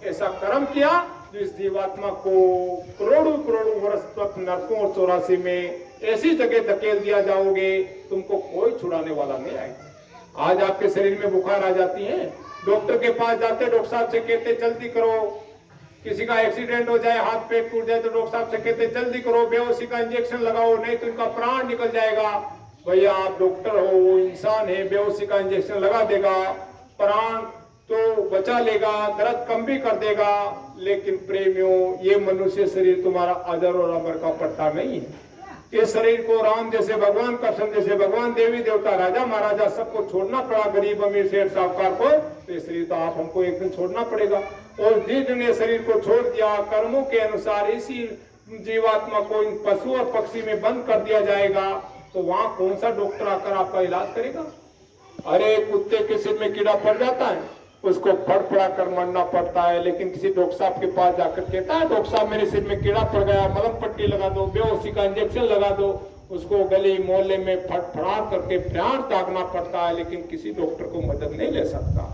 ऐसा कर्म किया जो इस जीवात्मा को करोड़ों करोड़ों वर्ष तक नरकों और 84 में ऐसी जगह धकेल दिया जाओगे, तुमको कोई छुड़ाने वाला नहीं आएगा। आज आपके शरीर में बुखार आ जाती है, डॉक्टर के पास जाते, डॉक्टर साहब से कहते जल्दी करो। किसी का एक्सीडेंट हो जाए, हाथ पैर टूट जाए, तो डॉक्टर साहब से कहते जल्दी करो, बेहोशी का इंजेक्शन लगाओ, नहीं तो इनका प्राण निकल जाएगा। भैया आप डॉक्टर हो, वो इंसान है, बेहोशी का इंजेक्शन लगा देगा, प्राण तो बचा लेगा, दर्द कम भी कर देगा। लेकिन प्रेमियों, ये मनुष्य शरीर तुम्हारा अजर और अमर का पट्टा नहीं है। इस शरीर को राम जैसे भगवान, कृष्ण जैसे भगवान, देवी देवता, राजा महाराजा सबको छोड़ना पड़ा, गरीब अमीर सेठ साहूकार को, तो ये शरीर तो आप हमको एक दिन छोड़ना पड़ेगा। और जिस दिन ये शरीर को छोड़ दिया, कर्मों के अनुसार इसी जीवात्मा को इन पशु और पक्षी में बंद कर दिया जाएगा, तो वहां कौन सा डॉक्टर आकर आपका इलाज करेगा? अरे कुत्ते के सिर में कीड़ा पड़ जाता है, उसको फड़फड़ा कर मरना पड़ता है, लेकिन किसी डॉक्टर साहब के पास जाकर कहता है डॉक्टर साहब मेरे सिर में कीड़ा पड़ गया, मलहम पट्टी लगा दो, बेहोशी का इंजेक्शन लगा दो। उसको गली मोहल्ले में फटफड़ा करके प्राण त्यागना पड़ता है, लेकिन किसी डॉक्टर को मदद नहीं ले सकता।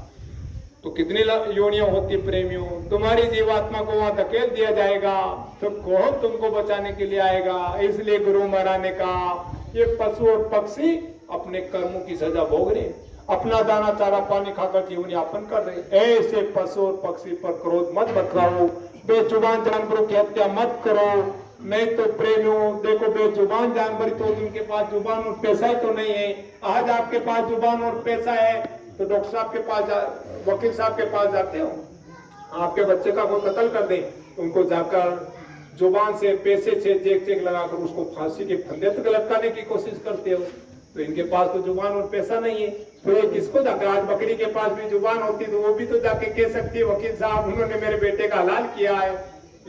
तो कितनी योनियां होती प्रेमियों, तुम्हारी जीवात्मा को वहां धकेल दिया जाएगा, तो कौन तुमको बचाने के लिए आएगा? इसलिए गुरु महाराज ने कहा ये पशु और पक्षी अपने कर्मों की सजा भोग रहे, अपना दाना चारा पानी खाकर जीवन यापन कर रहे। ऐसे पशु और पक्षी पर क्रोध मत बतलाओ, बेजुबान जानवरों की हत्या मत करो। नहीं तो प्रेमियों देखो, बेजुबान जानवर तो जिनके पास जुबान और पैसा ही तो नहीं है। आज आपके पास जुबान और पैसा है तो डॉक्टर साहब के पास, वकील साहब के पास जाते हो, आपके बच्चे का कोई कत्ल कर दे, उनको जाकर जुबान से पैसे से चेक चेक लगाकर उसको फांसी के फंदे तक लटकाने की कोशिश करते हो। तो इनके पास तो जुबान और पैसा नहीं है, तो ये किसको जाकर, आज बकरी के पास भी जुबान होती तो वो भी तो जाके कह सकती है वकील साहब उन्होंने मेरे बेटे का हलाल किया है।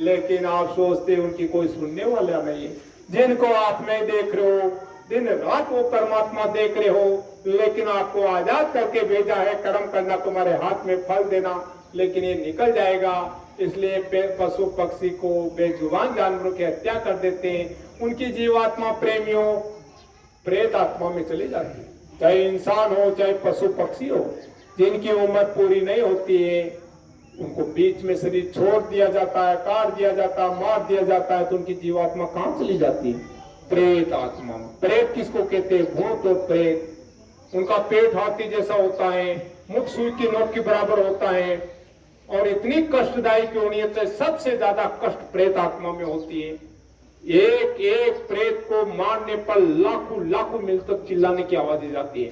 लेकिन आप सोचते उनकी कोई सुनने वाला नहीं है। जिनको आप नहीं देख रहे हो, दिन रात वो परमात्मा देख रहे हो, लेकिन आपको आजाद करके भेजा है, कर्म करना तुम्हारे हाथ में, फल देना, लेकिन ये निकल जाएगा। इसलिए पशु पक्षी को, बेजुबान जानवरों की हत्या कर देते हैं, उनकी जीवात्मा प्रेमियों प्रेत आत्मा में चली जाती है। चाहे इंसान हो चाहे पशु पक्षी हो, जिनकी उम्र पूरी नहीं होती है, उनको बीच में शरीर छोड़ दिया जाता है, काट दिया जाता है, मार दिया जाता है, तो उनकी जीवात्मा कहाँ चली जाती है? प्रेत आत्मा। प्रेत किसको कहते हैं? भूत और प्रेत। उनका पेट हाथी जैसा होता है, मुख सुई की नोक के बराबर होता है, और इतनी कष्टदायी क्योनियत है, सबसे ज्यादा कष्ट प्रेत आत्मा में होती है। एक एक प्रेत को मारने पर लाखों लाखों मील तक चिल्लाने की आवाज जाती है।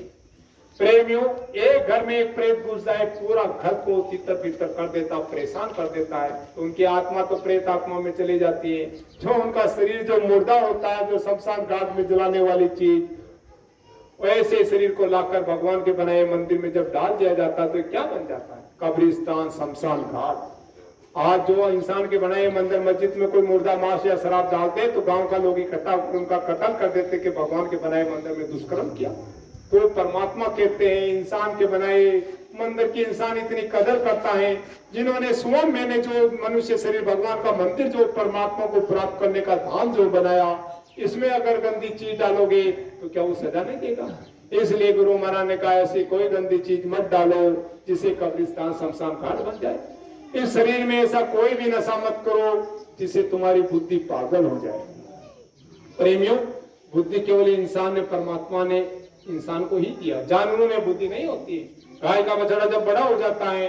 प्रेमियों, एक घर में एक प्रेत घुस जाए, पूरा घर को तितर बितर कर देता, परेशान कर देता है, तो उनकी आत्मा तो प्रेत आत्मा में चली जाती है। जो उनका शरीर जो मुर्दा होता है, जो शमशान घाट में जलाने वाली चीज, वैसे शरीर को लाकर भगवान के बनाए मंदिर में जब डाल दिया जाता है, तो क्या बन जाता है? कब्रिस्तान, शमशान घाट। आज जो इंसान के बनाए मंदिर मस्जिद में कोई मुर्दा मांस या शराब डालते, तो गांव का लोग इकट्ठा उनका कत्ल कर देते कि भगवान के बनाए मंदिर में दुष्कर्म किया। तो परमात्मा कहते हैं इंसान के बनाए मंदिर की इंसान इतनी कदर करता है, जिन्होंने स्वयं मैंने जो मनुष्य शरीर भगवान का मंदिर जो परमात्मा को प्राप्त करने का धाम जो बनाया, इसमें अगर गंदी चीज डालोगे तो क्या वो सजा नहीं देगा? इसलिए गुरु महाराज ने कहा ऐसी कोई गंदी चीज मत डालो जिसे कब्रिस्तान शमशान घाट बन जाए। इस शरीर में ऐसा कोई भी नशा मत करो जिससे तुम्हारी बुद्धि पागल हो जाए। प्रेमियों, बुद्धि केवल इंसान ने, परमात्मा ने इंसान को ही दिया, जानवरों में बुद्धि नहीं होती। गाय का बछड़ा जब बड़ा हो जाता है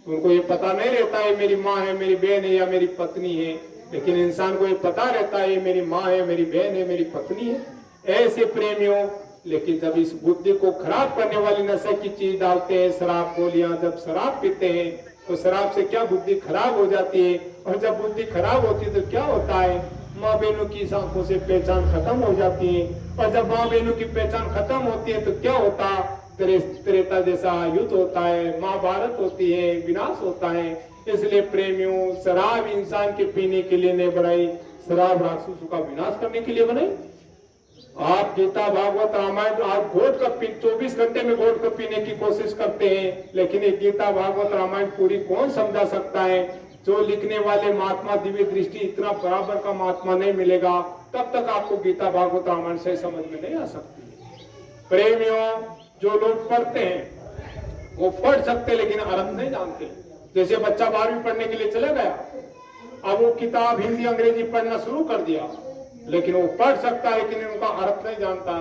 तो उनको ये पता नहीं रहता है मेरी माँ है, मेरी बहन है या मेरी पत्नी है, लेकिन इंसान को ये पता रहता है मेरी माँ है, मेरी बहन है, मेरी पत्नी है। ऐसे प्रेमियों, लेकिन जब इस बुद्धि को खराब करने वाली नशे की चीज डालते हैं, शराब गोलियां, जब शराब पीते हैं तो शराब से क्या बुद्धि खराब हो जाती है, और जब बुद्धि खराब होती है तो क्या होता है? माँ बहनों की आंखों से पहचान खत्म हो जाती है, और जब माँ बहनों की पहचान खत्म होती है तो क्या होता? त्रेता जैसा युद्ध होता है, महाभारत होती है, विनाश होता है। इसलिए प्रेमियों, शराब इंसान के पीने के लिए नहीं बनाई, शराब राक्षसों का विनाश करने के लिए बनाई। आप गीता भागवत रामायण आप घोट कर 24 घंटे में घोट कर पीने की कोशिश करते हैं, लेकिन ये गीता भागवत रामायण पूरी कौन समझा सकता है? जो लिखने वाले महात्मा दिव्य दृष्टि, इतना बराबर का महात्मा नहीं मिलेगा, तब तक आपको गीता भागवत रामायण से समझ में नहीं आ सकती। प्रेमियों, जो लोग पढ़ते हैं वो पढ़ सकते लेकिन अर्थ नहीं जानते। जैसे बच्चा 12वीं पढ़ने के लिए चला गया, अब वो किताब हिंदी अंग्रेजी पढ़ना शुरू कर दिया, लेकिन वो पढ़ सकता है लेकिन उनका अर्थ नहीं जानता।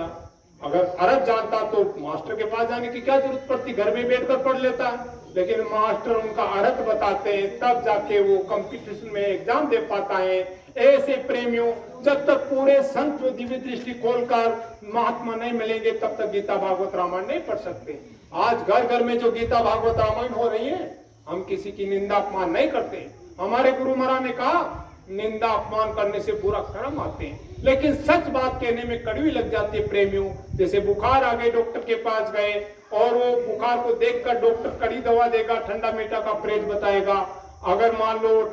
अगर अर्थ जानता तो मास्टर के पास जाने की क्या जरूरत पड़ती, घर में बैठकर पढ़ लेता। लेकिन मास्टर उनका अर्थ बताते हैं, तब जाके वो कंपटीशन में एग्जाम दे पाता है। ऐसे प्रेमियों, जब तक पूरे संत दिव्य दृष्टि खोलकर महात्मा नहीं मिलेंगे तब तक गीता भागवत रामायण नहीं पढ़ सकते। आज घर घर में जो गीता भागवत रामायण हो रही है, हम किसी की निंदा अपमान नहीं करते। हमारे गुरु महाराज ने कहा, निंदा अपमान करने से बुरा कर्म आते हैं, लेकिन सच बात कहने में कड़वी लग जाती है प्रेमियों। जैसे बुखार आ गए, डॉक्टर के पास गए और वो बुखार को देखकर डॉक्टर कड़ी दवा देगा, ठंडा मीठा का परहेज बताएगा। अगर मान लो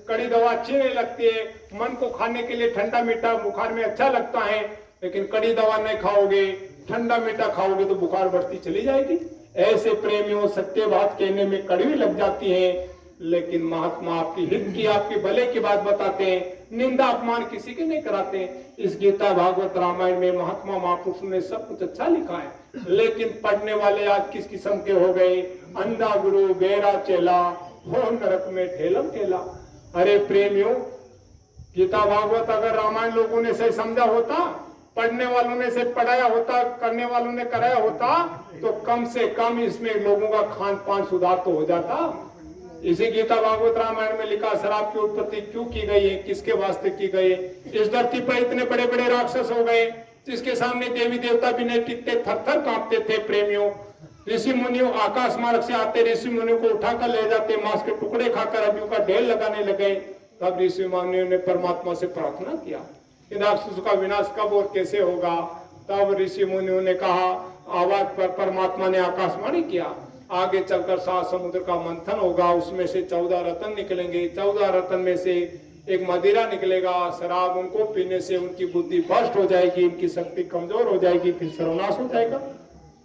कड़ी दवा अच्छी नहीं लगती है, मन को खाने के लिए ठंडा मीठा बुखार में अच्छा लगता है, लेकिन कड़ी दवा नहीं खाओगे, ठंडा मीठा खाओगे तो बुखार बढ़ती चली जाएगी। ऐसे प्रेमियों, सत्य बात कहने में कड़वी लग जाती है, लेकिन महात्मा आपकी हित की, आपके भले की बात बताते हैं, निंदा अपमान किसी के नहीं कराते। इस गीता भागवत रामायण में महात्मा महापुरुषों ने सब कुछ अच्छा लिखा है, लेकिन पढ़ने वाले आज किस किस्म के हो गए, अंधा गुरु बेरा चेला, हो नरक में ठेलम ठेला। अरे प्रेमियों, गीता भागवत अगर रामायण लोगों ने सही समझा होता, पढ़ने वालों ने से पढ़ाया होता, करने वालों ने कराया होता, तो कम से कम इसमें लोगों का खान पान सुधार तो हो जाता। इसी गीता भागवत रामायण में लिखा, शराब की उत्पत्ति क्यों की गई है, किसके वास्ते की गई है। इस धरती पर इतने बड़े बड़े राक्षस हो गए, जिसके सामने देवी देवता भी नहीं टिकते, थर थर कांपते थे प्रेमियों। ऋषि मुनियों आकाश मार्ग से आते, ऋषि मुनियों को उठाकर ले जाते, मांस के टुकड़े खाकर अभियों का ढेर लगाने लगे। तब ऋषि मुनियों ने परमात्मा से प्रार्थना किया, इन राक्षसों का विनाश कब और कैसे होगा। तब ऋषि मुनियों ने कहा, आवाज पर परमात्मा ने आकाशवाणी किया, आगे चलकर 7 समुद्र का मंथन होगा, उसमें से 14 रत्न निकलेंगे, 14 रत्न में से एक मदिरा निकलेगा। शराब उनको पीने से उनकी बुद्धि भ्रष्ट हो जाएगी, इनकी शक्ति कमजोर हो जाएगी, फिर सर्वनाश हो जाएगा।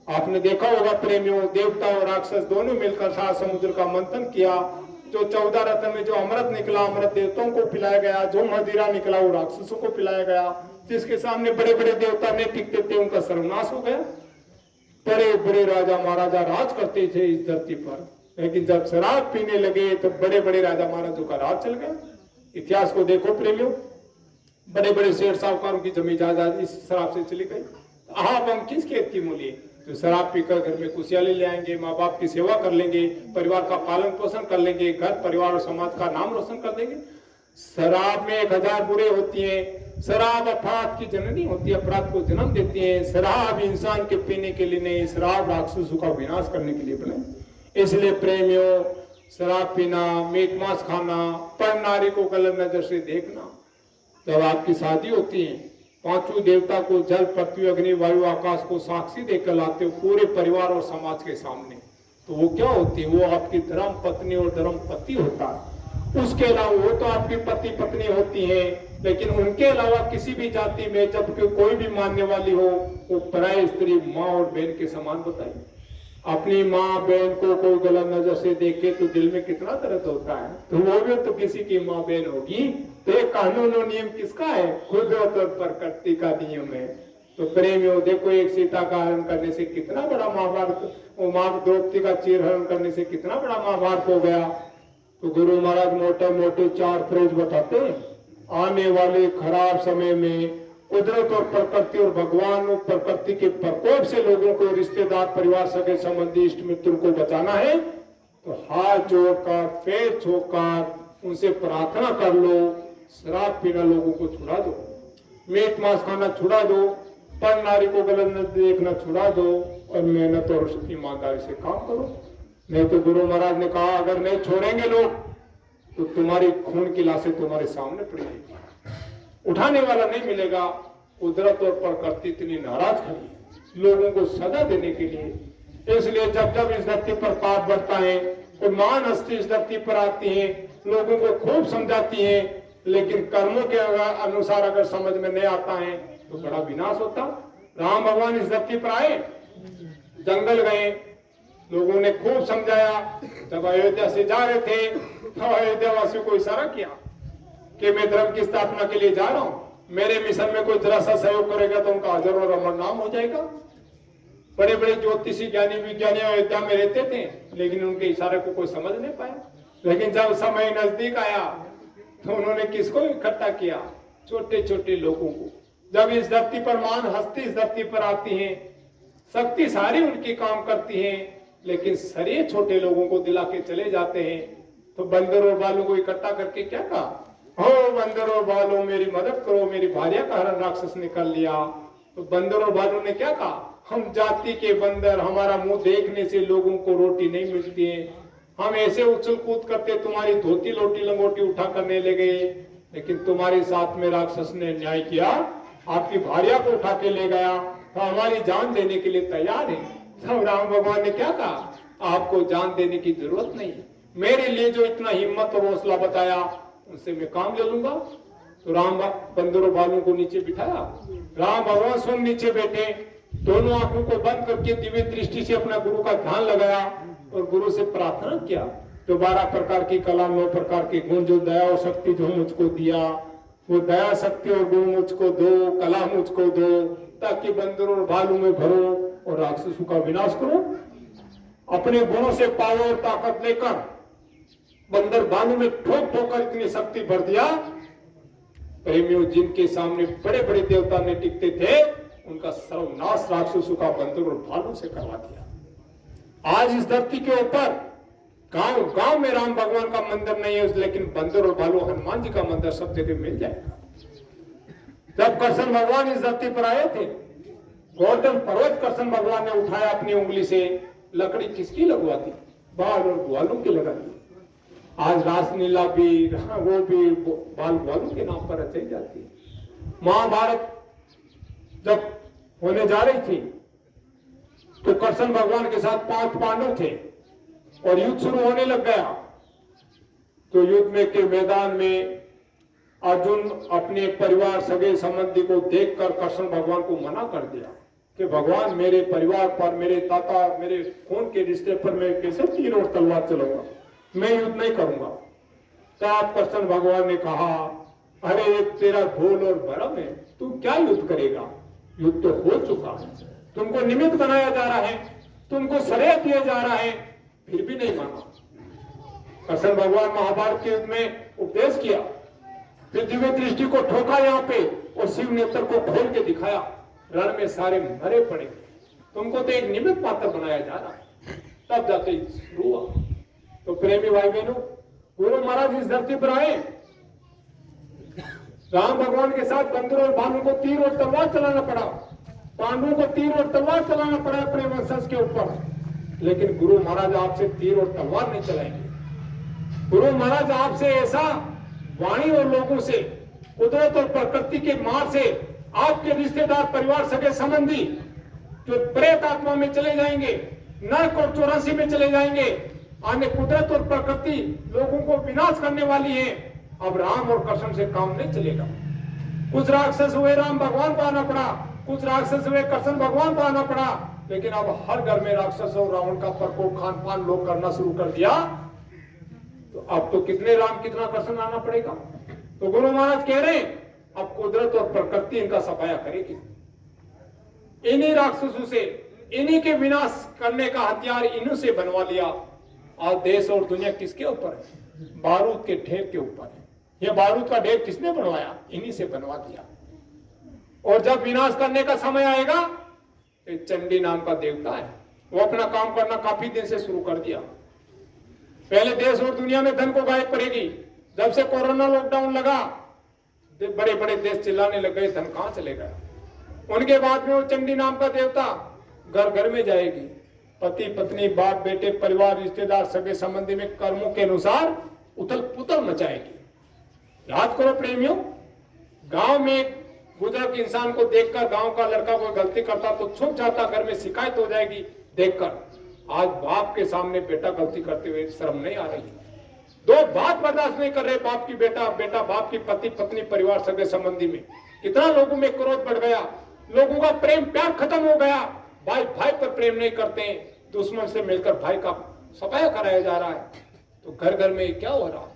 आपने देखा होगा प्रेमियों, देवता और राक्षस दोनों मिलकर 7 समुद्र का मंथन किया। जो 14 रत्न में जो अमृत निकला, अमृत देवताओं को पिलाया गया, जो मदिरा निकला वो राक्षसों को पिलाया गया। जिसके सामने बड़े बड़े देवता नहीं टिकते थे, उनका सर्वनाश हो गया। बड़े बड़े राजा महाराजा राज करते थे इस धरती पर, लेकिन जब शराब पीने लगे तो बड़े बड़े राजा महाराजों का राज चल गया। इतिहास को देखो प्रेमियों, बड़े बड़े शेर साहूकारों की जमीन जायदाद इस शराब से चली गई। आप हम किस खेत की मूली, तो शराब पीकर घर में खुशहाली ले आएंगे, माँ बाप की सेवा कर लेंगे, परिवार का पालन पोषण कर लेंगे, घर परिवार और समाज का नाम रोशन कर देंगे। शराब में 1000 बुरे होती हैं। शराब अपराध की जननी होती है, अपराध को जन्म देती है। शराब इंसान के पीने के लिए नहीं, शराब राक्षसों का विनाश करने के लिए बने। इसलिए प्रेमियों, शराब पीना, मीट मांस खाना, पर नारी को गलत नजर से देखना, जब आपकी शादी होती है, 5 देवता को जल, पृथ्वी, अग्नि, वायु, आकाश को साक्षी देकर लाते हो पूरे परिवार और समाज के सामने, तो वो क्या होती है, वो आपकी धर्म पत्नी और धर्म पति होता है। उसके अलावा वो तो आपकी पति पत्नी होती है, लेकिन उनके अलावा किसी भी जाति में जब कोई भी मानने वाली हो, वो पराई स्त्री माँ और बहन के समान बताई। अपनी माँ बहन को कोई गलत नजर से देखे तो दिल में कितना दर्द होता है, तो वो भी तो किसी की माँ बहन होगी। तो एक कानून और नियम किसका है, कुदरत और प्रकृति का नियम है। तो प्रेमियों देखो, एक सीता का हरण करने से कितना बड़ा महाभारत, वो माँ द्रौपदी का चीर हरण करने से कितना बड़ा महाभारत हो गया। तो गुरु महाराज मोटे मोटे 4 फ्रेज बताते हैं, आने वाले खराब समय में कुदरत और प्रकृति और भगवान और प्रकृति के प्रकोप से लोगों को, रिश्तेदार, परिवार, सगे संबंधी, इष्ट मित्रों को बचाना है, तो हाथ जोड़कर, पैर छूकर उनसे प्रार्थना कर लो, शराब पीना लोगों को छुड़ा दो, मीट मांस खाना छुड़ा दो, पर नारी को गलत न देखना छुड़ा दो, और मेहनत और ईमानदारी से काम करो। नहीं तो गुरु महाराज ने कहा, अगर नहीं छोड़ेंगे लोग तो तुम्हारी खून की लाशें तुम्हारे सामने पड़ेगी, उठाने वाला नहीं मिलेगा। कुदरत और प्रकृति इतनी नाराज खड़ी लोगों को सजा देने के लिए। इसलिए जब जब इस धरती पर पाप बढ़ता है, कोई महान हस्ती इस धरती पर आती है, लोगों को खूब समझाती है, लेकिन कर्मों के अनुसार अगर समझ में नहीं आता है तो बड़ा विनाश होता। राम भगवान इस धरती पर आए, जंगल गए, लोगों ने खूब समझाया। जब अयोध्या से जा रहे थे तो अयोध्या वासियों को इशारा किया कि मैं धर्म की स्थापना के लिए जा रहा हूं, मेरे मिशन में कोई जरा सा सहयोग करेगा तो उनका अजर और अमर नाम हो जाएगा। बड़े बड़े ज्योतिषी, ज्ञानी, विज्ञानी अयोध्या में रहते थे, लेकिन उनके इशारे को कोई समझ नहीं पाया। लेकिन जब समय नजदीक आया तो उन्होंने किसको इकट्ठा किया? छोटे छोटे लोगों को। जब इस धरती पर मान हस्ती इस धरती पर आती हैं, शक्ति सारी उनकी काम करती है, लेकिन सारे छोटे लोगों को दिला के चले जाते हैं। तो बंदर और बालों को इकट्ठा करके क्या कहा? हो बंदर और बालों मेरी मदद करो, मेरी भार्या का हरण राक्षस निकल लिया। तो बंदर और बालों ने क्या कहा? हम जाति के बंदर, हमारा मुंह देखने से लोगों को रोटी नहीं मिलती है, हम ऐसे उछल कूद करते तुम्हारी धोती लोटी लंगोटी उठा करने ले गए, लेकिन तुम्हारे साथ में राक्षस ने न्याय किया, आपकी भार्या को उठा के ले गया, तो हमारी जान देने के लिए तैयार है। तब राम भगवान ने क्या कहा? आपको जान देने की जरूरत नहीं, मेरे लिए जो इतना हिम्मत और हौसला बताया उनसे मैं काम ले लूंगा। तो राम बंदरों बालों को नीचे बिठाया, राम भगवान स्वयं नीचे बैठे, दोनों आंखों को बंद करके दिव्य दृष्टि से अपना गुरु का ध्यान लगाया और गुरु से प्रार्थना किया, जो 12 प्रकार की कला, 9 प्रकार के गुण, जो दया और शक्ति जो मुझको दिया, वो दया शक्ति और गुण मुझको दो, कला मुझको दो, ताकि बंदरों और भालू में भरो और राक्षसों का विनाश करो। अपने गुणों से पावर और ताकत लेकर बंदर भालू में ठोक ठोक कर इतनी शक्ति भर दिया, प्रेमियों, जिनके सामने बड़े बड़े देवता ने टिकते थे, उनका सर्वनाश राक्षसों का बंदर और भालू से करवा दिया। आज इस धरती के ऊपर गांव गांव में राम भगवान का मंदिर नहीं है, लेकिन बंदर और भालू, हनुमान जी का मंदिर सब जगह मिल जाएगा। जब कृष्ण भगवान इस धरती पर आए थे, गोवर्धन पर्वत कृष्ण भगवान ने उठाया अपनी उंगली से, लकड़ी किसकी लगवा दी? बाल और ग्वालों की लगा दी। आज रासलीला भी, वो भी बाल ग्वालों के नाम पर रचाई जाती है। महाभारत जब होने जा रही थी तो कृष्ण भगवान के साथ 5 पांडव थे और युद्ध शुरू होने लग गया। तो युद्ध में के मैदान में अर्जुन अपने परिवार सगे संबंधी को देखकर कृष्ण भगवान को मना कर दिया कि भगवान, मेरे परिवार पर, मेरे ताता, मेरे खून के रिश्ते पर मैं कैसे तीर और तलवार चलाऊंगा, मैं युद्ध नहीं करूंगा। तब कृष्ण भगवान ने कहा, अरे एक तेरा भूल और भरम है, तू क्या युद्ध करेगा? युद्ध तो हो चुका है, तुमको निमित्त बनाया जा रहा है, तुमको श्रेय दिया जा रहा है, फिर भी नहीं माना। कृष्ण भगवान महाभारत के युद्ध में उपदेश किया, फिर दिव्य दृष्टि को ठोका यहाँ पे और शिव नेत्र को खोल के दिखाया, रण में सारे मरे पड़े, तुमको तो एक निमित्त मात्र बनाया जा रहा है। तब जाके शुरू हुआ। तो प्रेमी भाई बहनों, गुरु महाराज इस धरती पर आए, राम भगवान के साथ बंदरों और भालू को तीर और तलवार चलाना पड़ा, पांडवों को तीर और तलवार चलाना पड़ा अपने वंशज के ऊपर, लेकिन गुरु महाराज आपसे तीर और तलवार नहीं चलाएंगे। गुरु महाराज आपसे ऐसा वाणी और लोगों से, कुदरत और प्रकृति के मार से, आपके रिश्तेदार, परिवार, सगे संबंधी जो प्रेत आत्मा में चले जाएंगे, नरक और 84 में चले जाएंगे, आने कुदरत और प्रकृति लोगों को विनाश करने वाली है। अब राम और कृष्ण से काम नहीं चलेगा। कुछ राक्षस हुए, राम भगवान को आना पड़ा, कुछ राक्षस हुए, कृष्ण भगवान को आना पड़ा, लेकिन अब हर घर में राक्षस और रावण का प्रकोप, खान पान लोग करना शुरू कर दिया, तो अब तो कितने राम कितना कृष्ण आना पड़ेगा। तो गुरु महाराज कह रहे हैं, अब कुदरत और प्रकृति इनका सफाया करेगी। इन्हीं राक्षसों से, इन्हीं के विनाश करने का हथियार इन्हीं से बनवा लिया। आज देश और दुनिया किसके ऊपर है? बारूद के ढेर के ऊपर है। यह बारूद का ढेर किसने बनवाया? इन्हीं से बनवा दिया। और जब विनाश करने का समय आएगा, तो चंडी नाम का देवता है, वो अपना काम करना काफी दिन से शुरू कर दिया। पहले देश और दुनिया में धन को गायब करेगी। जब से कोरोना लॉकडाउन लगा, बड़े बड़े देश चिल्लाने लग गए, धन कहां चले गया। उनके बाद में वो चंडी नाम का देवता घर घर में जाएगी, पति पत्नी, बाप बेटे, परिवार, रिश्तेदार, सगे संबंधी में कर्मों के अनुसार उथल पुथल मचाएगी। याद करो प्रेमियों, गांव में बुजुर्ग इंसान को देखकर गांव का लड़का कोई गलती करता तो छुप जाता, घर में शिकायत हो जाएगी देखकर। आज बाप के सामने बेटा गलती करते हुए शर्म नहीं आ रही। दो बात बर्दाश्त नहीं कर रहे, बाप की बेटा, बेटा बाप की, पति पत्नी, परिवार, सगे संबंधी में। कितना लोगों में क्रोध बढ़ गया, लोगों का प्रेम प्यार खत्म हो गया, भाई भाई पर प्रेम नहीं करते हैं, दुश्मन से मिलकर भाई का सफाया कराया जा रहा है। तो घर घर में क्या हो रहा,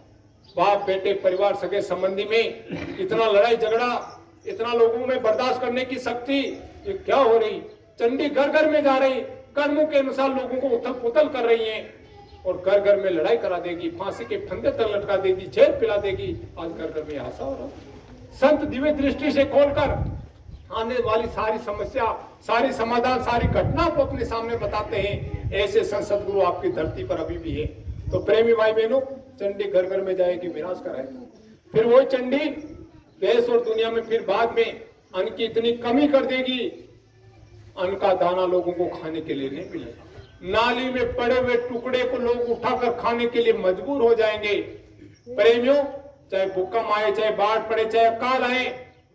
बाप बेटे, परिवार, सगे संबंधी में इतना लड़ाई झगड़ा, इतना लोगों में बर्दाश्त करने की शक्ति, ये क्या हो रही। चंडी घर घर में जा रही, कर्मों के अनुसार लोगों को उथल पुथल कर रही है। और घर घर में लड़ाई करा देगी, फांसी के फंदे तक लटका देगी, जेल पिला देगी। आज घर घर में ऐसा हो रहा। संत दिव्य दृष्टि से खोलकर आने वाली सारी समस्या, सारी समाधान, सारी घटना को अपने सामने बताते हैं। ऐसे संसद गुरु आपकी धरती पर अभी भी है। तो प्रेमी भाई बहनों, चंडी घर घर में जाएगी, विनाश कराएगी। फिर वही चंडी देश और दुनिया में फिर बाद में अन्न की इतनी कमी कर देगी, अन्न का दाना लोगों को खाने के लिए नहीं मिलेगा। नाली में पड़े हुए टुकड़े को लोग उठाकर खाने के लिए मजबूर हो जाएंगे। प्रेमियों, चाहे भूकंप आए, चाहे बाढ़ पड़े, चाहे अकाल आए,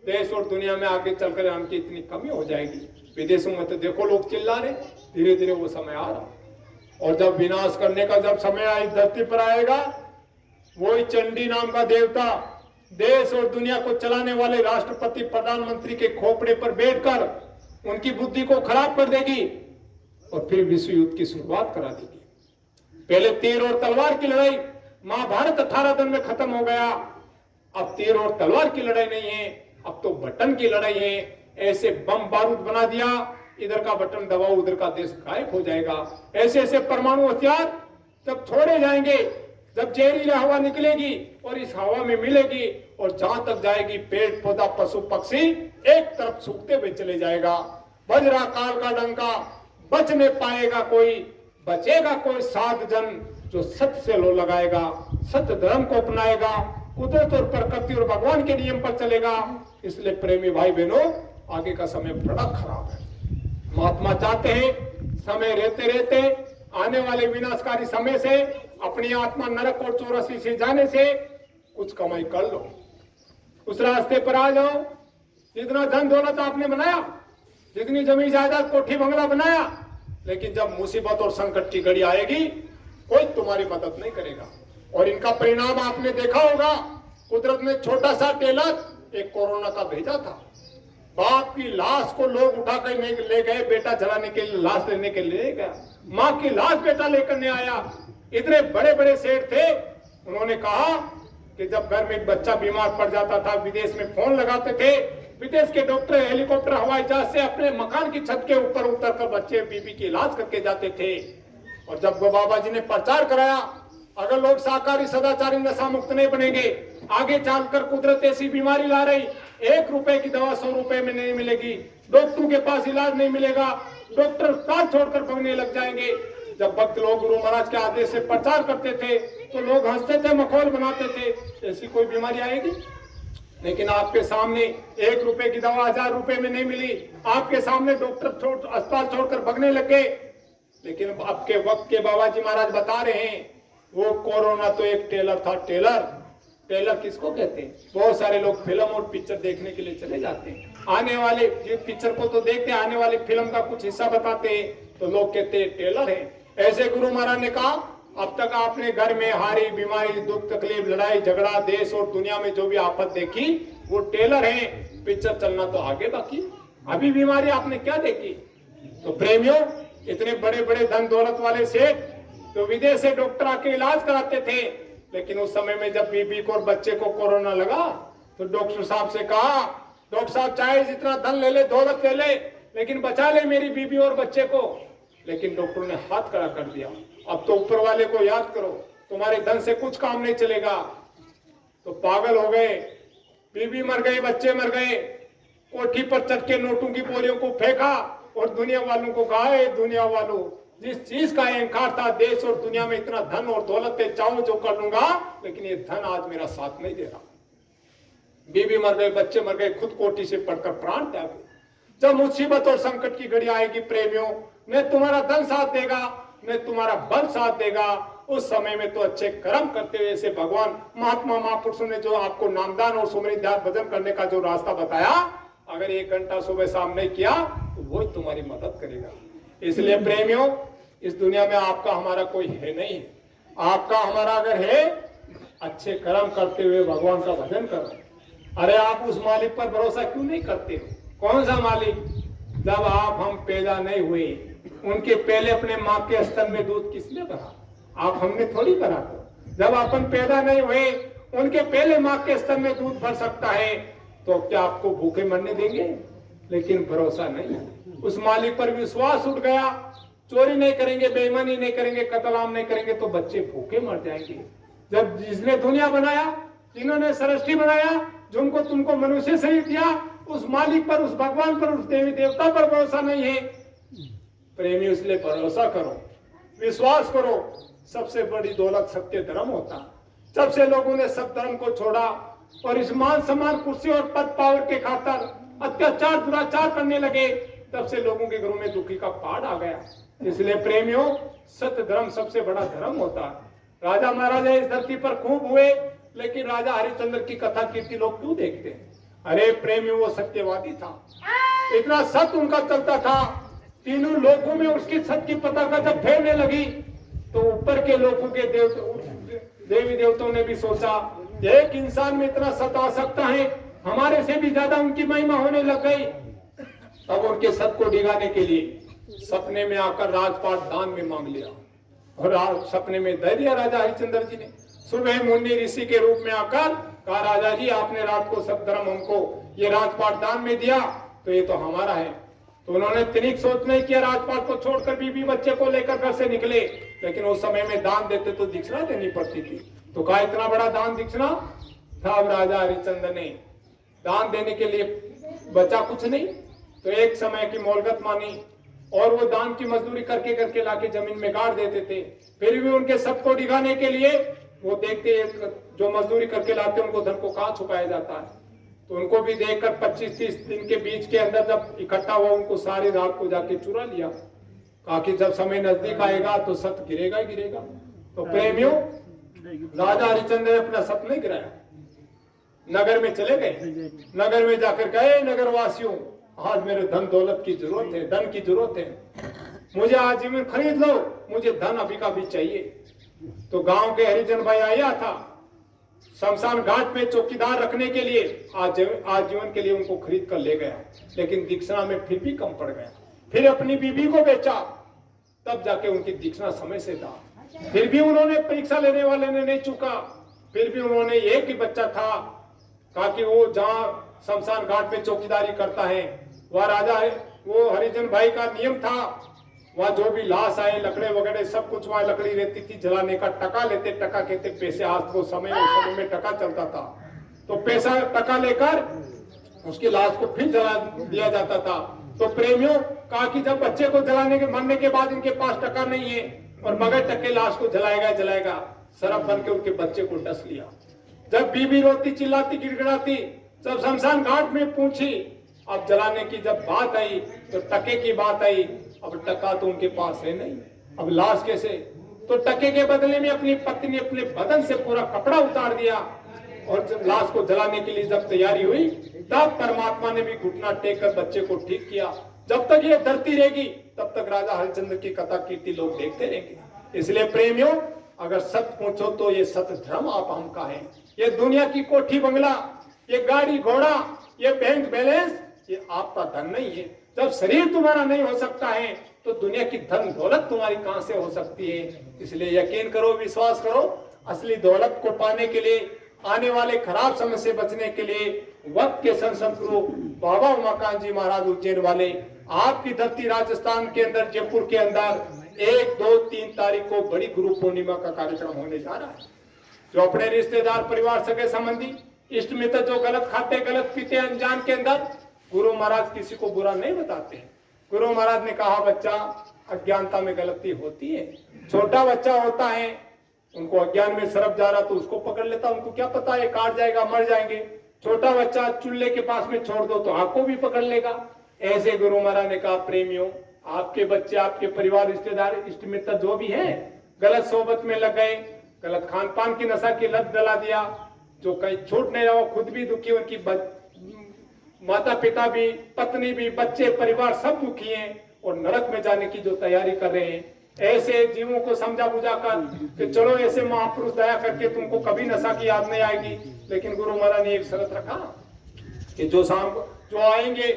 देश और दुनिया में आगे चलकर अन्न की इतनी कमी हो जाएगी। विदेशों में तो देखो लोग चिल्ला रहे, धीरे धीरे वो समय आ रहा। और जब विनाश करने का जब समय इस धरती पर आएगा, वही चंडी नाम का देवता देश और दुनिया को चलाने वाले राष्ट्रपति प्रधानमंत्री के खोपड़े पर बैठकर उनकी बुद्धि को खराब कर देगी और फिर विश्व युद्ध की शुरुआत करा देगी। पहले तीर और तलवार की लड़ाई महाभारत 18 दिन में खत्म हो गया। अब तीर और तलवार की लड़ाई नहीं है, अब तो बटन की लड़ाई है। ऐसे बम बारूद बना दिया, इधर का बटन दबाओ, उधर का देश गायब हो जाएगा। ऐसे ऐसे परमाणु हथियार जब छोड़े जाएंगे, जब जहरीली हवा निकलेगी और इस हवा में मिलेगी और जहां तक जाएगी, पेड़ पौधा पशु पक्षी एक तरफ सूखते हुए चले जाएगा। वज्रा काल का डंका, बच नहीं पाएगा कोई, बचेगा कोई साध जन जो सत्य से लो लगाएगा, सत्य धर्म को अपनाएगा, कुदरत और प्रकृति और भगवान के नियम पर चलेगा। इसलिए प्रेमी भाई बहनों, आगे का समय बड़ा खराब है। महात्मा चाहते हैं समय रहते रहते आने वाले विनाशकारी समय से अपनी आत्मा नरक और चौरासी से जाने से कुछ कमाई कर लो, उस रास्ते पर आ जाओ। जितना धन दौलत आपने बनाया, जितनी जमीन जायदाद कोठी बंगला बनाया, लेकिन जब मुसीबत और संकट की घड़ी आएगी, कोई तुम्हारी मदद नहीं करेगा। और इनका परिणाम आपने देखा होगा। कुदरत ने छोटा सा टेलर एक कोरोना का भेजा था। बाप की लाश को लोग उठाकर ले गए, बेटा जलाने के लिए, लाश लेने के लिए ले गया। माँ की लाश बेटा लेकर नहीं आया। इतने बड़े बड़े सेठ थे, उन्होंने कहा कि जब घर में एक बच्चा बीमार पड़ जाता था, विदेश में फोन लगाते थे, विदेश के डॉक्टर हेलीकॉप्टर हवाई जहाज से अपने मकान की छत के ऊपर उतरकर बच्चे बीबी की इलाज करके जाते थे। और जब बाबा जी ने प्रचार कराया, अगर लोग शाकाहारी सदाचारी नशा मुक्त नहीं बनेंगे, आगे चलकर कुदरत ऐसी बीमारी ला रही, 1 रुपए की दवा 100 रुपए में नहीं मिलेगी, डॉक्टरों के पास इलाज नहीं मिलेगा, डॉक्टर काल छोड़कर भगने लग जाएंगे। जब भक्त लोग गुरु महाराज के आदेश से प्रचार करते थे तो लोग हंसते थे, मखौल बनाते थे, ऐसी कोई बीमारी आएगी। लेकिन आपके सामने 1 रुपए की दवा 1000 रुपए में नहीं मिली, आपके सामने डॉक्टर अस्पताल छोड़कर भगने लग गए। लेकिन अब के वक्त के बाबा जी महाराज बता रहे हैं, वो कोरोना तो एक टेलर था। टेलर किसको कहते हैं? बहुत सारे लोग फिल्म और पिक्चर देखने के लिए चले जाते हैं। आने वाले पिक्चर को तो देखते हैं, आने वाले फिल्म का कुछ हिस्सा बताते हैं तो लोग कहते हैं टेलर है। ऐसे गुरु महाराज ने कहा, अब तक आपने घर में हारी, बीमारी, दुख तकलीफ, लड़ाई झगड़ा, देश और दुनिया में जो भी आफत देखी, वो टेलर है। पिक्चर चलना तो आगे बाकी, अभी बीमारी आपने क्या देखी? तो प्रेमियों, इतने बड़े बड़े धन दौलत वाले सेठ तो विदेश से डॉक्टर आके इलाज कराते थे, लेकिन उस समय में जब बीबी को और बच्चे को कोरोना लगा तो डॉक्टर साहब से कहा, डॉक्टर साहब चाहे जितना धन ले ले, दौलत ले ले, लेकिन बचा ले मेरी बीबी और बच्चे को। लेकिन डॉक्टर ने हाथ खड़ा कर दिया, अब तो ऊपर वाले को याद करो, तुम्हारे धन से कुछ काम नहीं चलेगा। तो पागल हो गए, बीबी मर गई, बच्चे मर गए, कोठी पर चढ़ के नोटों की बोरियों को फेंका और दुनिया वालों को कहा, दुनिया वालों, जिस चीज का अहंकार था, देश और दुनिया में इतना धन और दौलत है, चाहूं जो कर लूंगा, लेकिन ये धन आज मेरा साथ नहीं दे रहा। बीबी मर गए, बच्चे मर गए, खुद कोठी से पढ़कर प्राण त्याग गए। जब मुसीबत और संकट की घड़ी आएगी प्रेमियों, न तुम्हारा धन साथ देगा, न तुम्हारा बल साथ देगा। उस समय में तो अच्छे कर्म करते हुए, ऐसे भगवान महात्मा महापुरुषों ने जो आपको नामदान और सुमरी ध्यान भजन करने का जो रास्ता बताया, अगर 1 घंटा सुबह शाम नहीं किया तो वो तुम्हारी मदद करेगा। इसलिए प्रेमियों, इस दुनिया में आपका हमारा कोई है नहीं है। आपका हमारा अगर है, अच्छे कर्म करते हुए भगवान का भजन करो। अरे आप उस मालिक पर भरोसा क्यों नहीं करते हो? कौन सा मालिक? जब आप हम पैदा नहीं हुए, उनके पहले अपने माँ के स्तन में दूध किसने भरा? आप हमने थोड़ी भरा था। जब अपन पैदा नहीं हुए, उनके पहले माँ के स्तन में दूध भर सकता है, तो क्या आपको भूखे मरने देंगे? लेकिन भरोसा नहीं, उस मालिक पर विश्वास उठ गया, चोरी नहीं करेंगे, बेईमानी नहीं करेंगे, कत्ल आम नहीं करेंगे तो बच्चे भूखे मर जाएंगे। जब जिसने दुनिया बनाया, जिन्होंने सृष्टि बनाया, जिनको तुमको मनुष्य शरीर दिया, उस मालिक पर, उस भगवान पर, उस देवी देवता पर भरोसा नहीं है प्रेमी, इसलिए भरोसा करो, विश्वास करो। सबसे बड़ी दौलत सत्य धर्म होता। जब से लोगों ने सब धर्म को छोड़ा और इस मान सम्मान, कुर्सी और पद पावर के खातर अत्याचार दुराचार करने लगे, तब से लोगों के घरों में दुखी का पहाड़ आ गया। इसलिए प्रेमियों, सत्य धर्म सबसे बड़ा धर्म होता है। राजा महाराजा इस धरती पर खूब हुए, लेकिन राजा हरिश्चंद्र की कथा कीर्ति लोग क्यों देखते हैं? अरे प्रेमी, वो सत्यवादी था, इतना सत्य उनका चलता था, तीनों लोगों में उसकी सत्य की पताका जब फैलने लगी तो ऊपर के लोगों के देवी देवताओं ने भी सोचा एक इंसान में इतना सत्य आ सकता है, हमारे से भी ज्यादा उनकी महिमा होने लग गई। अब उनके सत्य को डिगाने के लिए सपने में आकर राजपाट दान में मांग लिया, और सपने में दे दिया राजा हरिश्चंद्र जी ने। सुबह मुन्नी ऋषि के रूप में आकर कहा, राजा जी आपने रात को सब धर्म हमको ये राजपाट दान में दिया, तो ये तो हमारा है। तो उन्होंने तनिक सोच नहीं किया, राजपाट को छोड़कर बीबी बच्चे को लेकर घर से निकले। लेकिन उस समय में दान देते तो दीक्षिणा देनी पड़ती थी, तो कहा इतना बड़ा दान दीक्षिणा था। अब राजा हरिश्चंद्र ने दान देने के लिए बचा कुछ नहीं, तो एक समय की मोहलत मानी और वो दान की मजदूरी करके करके लाके जमीन में गाड़ देते थे। फिर भी उनके सबको डिगाने के लिए वो देखते जो मजदूरी करके लाते उनको धन को कहाँ छुपाया जाता है। तो उनको भी देखकर 25-30 दिन के बीच के अंदर जब इकट्ठा हुआ, उनको सारी रात को जाके चुरा लिया। कहा कि जब समय नजदीक आएगा तो सत्य गिरेगा ही गिरेगा। तो प्रेमियों, राजा हरिश्चंद्र ने अपना सत्य नहीं गिराया, नगर में चले गए। नगर में जाकर कहे, नगर वासियों आज मेरे धन दौलत की जरूरत है, धन की जरूरत है, मुझे आज जमीन खरीद लो, मुझे धन अभी का भी चाहिए। तो गांव के हरिजन भाई आया था शमशान घाट में चौकीदार रखने के लिए, आज जीवन के लिए उनको खरीद कर ले गया, लेकिन दीक्षिणा में फिर भी कम पड़ गया। फिर अपनी बीबी को बेचा, तब जाके उनकी दीक्षिणा समय से था। फिर भी उन्होंने, परीक्षा लेने वाले ने नहीं चुका, फिर भी उन्होंने, एक ही बच्चा था, कहा कि वो जहाँ शमशान घाट में चौकीदारी करता है वह राजा है, वो हरिजन भाई का नियम था, वहाँ जो भी लाश आए, लकड़े वगैरह सब कुछ वहाँ लकड़ी रहती थी, जलाने का टका लेते, टका कहते पैसे, आज वो समय में टका चलता था, तो पैसा टका लेकर उसकी लाश को फिर जला दिया जाता था। तो प्रेमियों, कहा कि जब बच्चे को जलाने के मरने के बाद इनके पास टका नहीं है और मगर टके लाश को जलाएगा, सरफ बन के उनके बच्चे को डस लिया। जब बीबी रोती, चिल्लाती, गिड़गिड़ाती, जब शमशान घाट में पूछी, अब जलाने की जब बात आई तो टके की बात आई। अब टका तो उनके पास है नहीं, अब लाश कैसे? तो टके के बदले में अपनी पत्नी ने अपने बदन से पूरा कपड़ा उतार दिया, और जब लाश को जलाने के लिए जब तैयारी हुई, तब परमात्मा ने भी घुटना टेक कर बच्चे को ठीक किया। जब तक ये धरती रहेगी तब तक राजा हरिश्चंद्र की कथा कीर्ति लोग देखते रहेंगे। इसलिए प्रेमियों, अगर सत्य पूछो तो ये सत्य धर्म आप हमका है। ये दुनिया की कोठी बंगला, ये गाड़ी घोड़ा, ये बैंक बैलेंस, ये आपका धन नहीं है। जब शरीर तुम्हारा नहीं हो सकता है तो दुनिया की धन दौलत तुम्हारी कहां से हो सकती है? इसलिए यकीन करो, विश्वास करो, असली दौलत को पाने के लिए, आने वाले खराब समय से बचने के लिए वक्त के संत गुरु बाबा उमाकांत जी महाराज उज्जैन वाले आपकी धरती राजस्थान के अंदर, जयपुर के अंदर 1, 2, 3 तारीख को बड़ी गुरु पूर्णिमा का कार्यक्रम होने जा रहा है। जो अपने रिश्तेदार, परिवार, सगे संबंधी, इष्ट मित्र जो गलत खाते, गलत पीते, अनजान के अंदर, गुरु महाराज किसी को बुरा नहीं बताते। गुरु महाराज ने कहा बच्चा अज्ञानता में गलती होती है, छोटा बच्चा होता है, उनको अज्ञान में सरफ जा रहा तो उसको पकड़ लेता, उनको क्या पता है काट जाएगा, मर जाएंगे। छोटा बच्चा चूल्हे के पास में छोड़ दो तो आपको भी पकड़ लेगा। ऐसे गुरु महाराज ने कहा प्रेमियों, आपके बच्चे, आपके परिवार, रिश्तेदार, इष्ट मित्र जो भी है, गलत सोबत में लग गए, गलत खान पान की नशा की लत डला दिया, जो कहीं छूट नहीं रहा, खुद भी दुखी, उनकी माता पिता भी, पत्नी भी, बच्चे, परिवार सब दुखी हैं और नरक में जाने की जो तैयारी कर रहे हैं। ऐसे जीवों को समझा बुझा कर कि चलो ऐसे महापुरुष दया करके तुमको कभी नशा की याद नहीं आएगी। लेकिन गुरु महाराज ने एक शर्त रखा कि जो शाम को जो आएंगे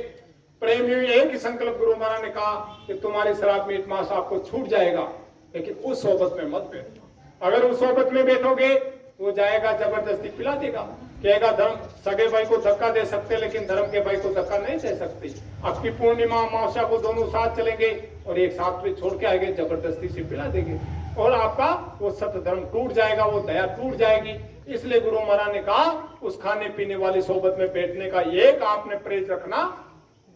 प्रेमी, एक ही संकल्प गुरु महाराज ने कहा कि तुम्हारे शराब मीट मांस आपको छूट जाएगा, लेकिन उस सोबत में मत बैठो। अगर उस सोबत में बैठोगे वो जाएगा जबरदस्ती पिला देगा, कहेगा धर्म सगे भाई को धक्का दे सकते लेकिन धर्म के भाई को धक्का नहीं दे सकते। आपकी पूर्णिमा अमावस्या को दोनों साथ चलेंगे और एक साथ में छोड़ के आएंगे, जबरदस्ती से पिला देंगे और आपका वो सत्य धर्म टूट जाएगा, वो दया टूट जाएगी। इसलिए गुरु महाराज ने कहा उस खाने पीने वाली सोबत में बैठने का एक आपने परहेज रखना।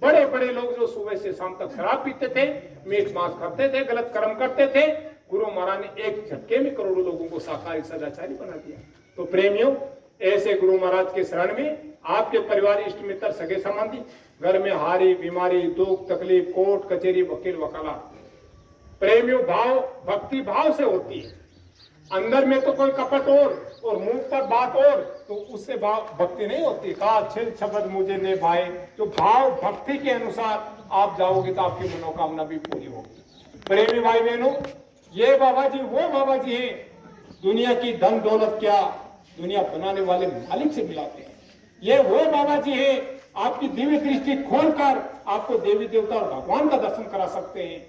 बड़े बड़े लोग जो सुबह से शाम तक शराब पीते थे, मीट मांस खाते थे, गलत कर्म करते थे, गुरु महाराज ने एक झटके में करोड़ों लोगों को शाकाहारी सदाचारी बना दिया। तो प्रेमियों, ऐसे गुरु महाराज के शरण में आपके परिवार, इष्ट मित्र, सगे संबंधी, घर में हारी बीमारी, दुख तकलीफ, कोर्ट कचहरी, वकील वकालत, प्रेमियों भाव भक्ति भाव से होती है। अंदर में तो कोई कपट और मुंह पर बात और, तो उससे भक्ति नहीं होती। कहा छिल शब्द मुझे ने भाई, तो भाव भक्ति के अनुसार आप जाओगे तो आपकी मनोकामना भी पूरी होगी। प्रेमी भाई बहनों, ये बाबा जी वो बाबा जी हैं, दुनिया की धन दौलत क्या दुनिया बनाने वाले मालिक से मिलाते हैं। ये वो बाबा जी हैं, आपकी दिव्य दृष्टि खोलकर आपको देवी देवता और भगवान का दर्शन करा सकते हैं।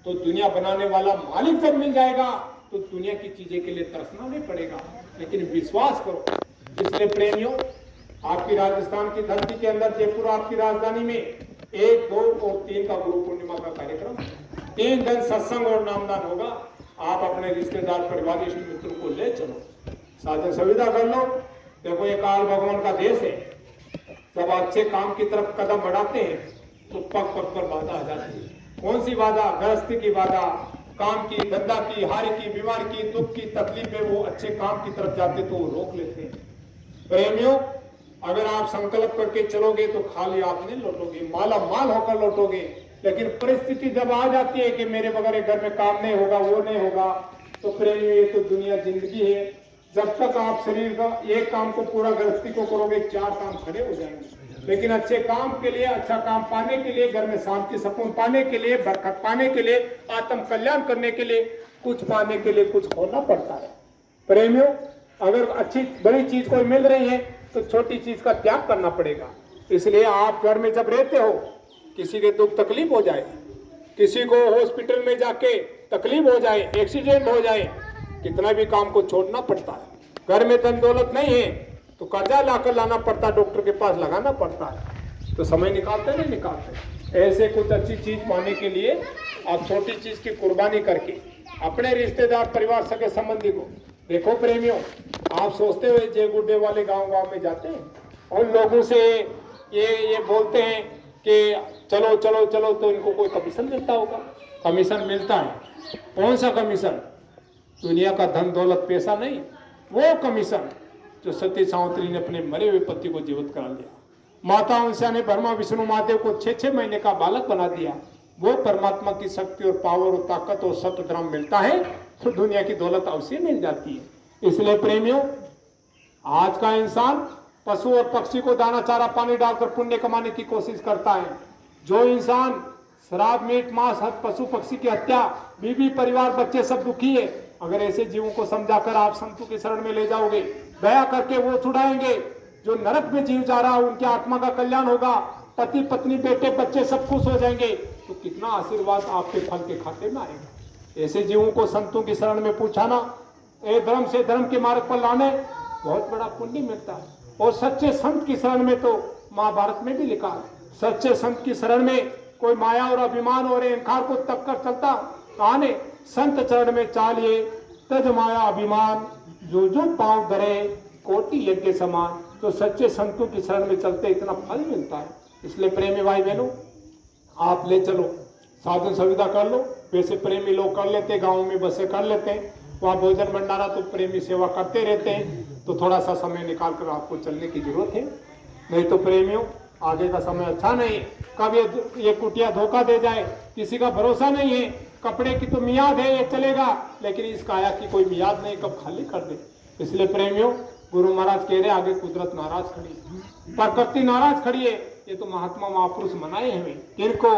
तो दुनिया बनाने वाला मालिक जब मिल जाएगा तो दुनिया की चीजें के लिए तरसना नहीं पड़ेगा, लेकिन विश्वास करो। इसलिए प्रेमियों, आपकी राजस्थान की धरती के अंदर, जयपुर आपकी राजधानी में 1, 2 और 3 का गुरु पूर्णिमा का कार्यक्रम, 3 दिन सत्संग और नामदान होगा। आप अपने रिश्तेदार, परिवार, इष्ट मित्रों को ले चलो, साझा सुविधा कर लो। देखो ये काल भगवान का देश है, जब अच्छे काम की तरफ कदम बढ़ाते हैं तो पग पग पर बाधा आ जाती है। कौन सी बाधा? गृहस्थी की बाधा, काम की, धंधा की, हार की, बीमार की, दुख की, तकलीफ है, वो अच्छे काम की तरफ जाते तो वो रोक लेते हैं। प्रेमियों, अगर आप संकल्प करके चलोगे तो खाली आप नहीं लौटोगे, माला माल होकर लौटोगे। लेकिन परिस्थिति जब आ जाती है कि मेरे बगैर घर में काम नहीं होगा, वो नहीं होगा, तो प्रेमियों ये तो दुनिया जिंदगी है। जब तक आप शरीर का एक काम को पूरा गृहस्थी को करोगे, 4 काम खड़े हो जाएंगे। लेकिन अच्छे काम के लिए, अच्छा काम पाने के लिए, घर में शांति सुकून पाने के लिए, बरकत पाने के लिए, आत्म कल्याण करने के लिए, कुछ पाने के लिए कुछ खोना पड़ता है। प्रेमियों, अगर अच्छी बड़ी चीज कोई मिल रही है तो छोटी चीज का त्याग करना पड़ेगा। इसलिए आप घर में जब रहते हो, किसी के दुख तकलीफ हो जाए, किसी को हॉस्पिटल में जाके तकलीफ हो जाए, एक्सीडेंट हो जाए, कितना भी काम को छोड़ना पड़ता है। घर में धन दौलत नहीं है तो कर्जा लाकर लाना पड़ता है, डॉक्टर के पास लगाना पड़ता है, तो समय निकालते नहीं निकालते। ऐसे कुछ अच्छी चीज पाने के लिए आप छोटी चीज की कुर्बानी करके अपने रिश्तेदार, परिवार, सगे संबंधी को देखो। प्रेमियों, आप सोचते हुए जय गुड्डे वाले गांव गांव में जाते हैं और लोगों से ये बोलते हैं कि चलो चलो चलो, तो इनको कोई कमीशन मिलता होगा? कमीशन मिलता है। कौन सा कमीशन? दुनिया का धन दौलत पैसा नहीं, वो कमीशन जो सती सावित्री ने अपने मरे हुए पति को जीवित करा लिया, माता उषा ने ब्रह्मा विष्णु महादेव को 6-6 महीने का बालक बना दिया, वो परमात्मा की शक्ति और पावर और ताकत और सत्य धर्म मिलता है तो दुनिया की दौलत अवश्य मिल जाती है। इसलिए प्रेमियों, आज का इंसान पशु और पक्षी को दाना चारा पानी डालकर पुण्य कमाने की कोशिश करता है। जो इंसान शराब, मीट, मांस, पशु पक्षी की हत्या, बीवी, परिवार, बच्चे सब दुखी है, अगर ऐसे जीवों को समझाकर आप संतों की शरण में ले जाओगे, दया करके वो छुड़ाएंगे। जो नरक में जीव जा रहा है उनकी आत्मा का कल्याण होगा, पति पत्नी बेटे बच्चे सब खुश हो जाएंगे, तो कितना आशीर्वाद आपके फल के खाते में आएगा। ऐसे जीवों को संतों की शरण में पहुंचाना, ए धर्म से धर्म के मार्ग पर लाने, बहुत बड़ा पुण्य मिलता है। और सच्चे संत की शरण में तो महाभारत में भी लिखा है, सच्चे संत की शरण में कोई माया और अभिमान और अहंकार को तक कर चलता, कहा ने संत चरण में चालिए तज माया अभिमान, जो जो पांव धरे कोटि यज्ञ समान। तो सच्चे संतों की शरण में चलते इतना फल मिलता है। इसलिए प्रेमी भाई बहनों, आप ले चलो, साधन सुविधा कर लो। वैसे प्रेमी लोग कर लेते, गाँव में बसे कर लेते हैं, वहाँ भोजन भंडारा तो प्रेमी सेवा करते रहते हैं, तो थोड़ा सा समय निकाल कर आपको चलने की जरूरत है। नहीं तो प्रेमियों, आगे का समय अच्छा नहीं, कब ये कुटिया धोखा दे जाए किसी का भरोसा नहीं है। कपड़े की तो मियाद है, ये चलेगा, लेकिन इस काया की कोई मियाद नहीं, कब खाली कर दे। इसलिए प्रेमियों, गुरु महाराज कह रहे आगे कुदरत नाराज खड़ी है, प्रकृति नाराज खड़ी है। ये तो महात्मा महापुरुष मनाए हुए, इनको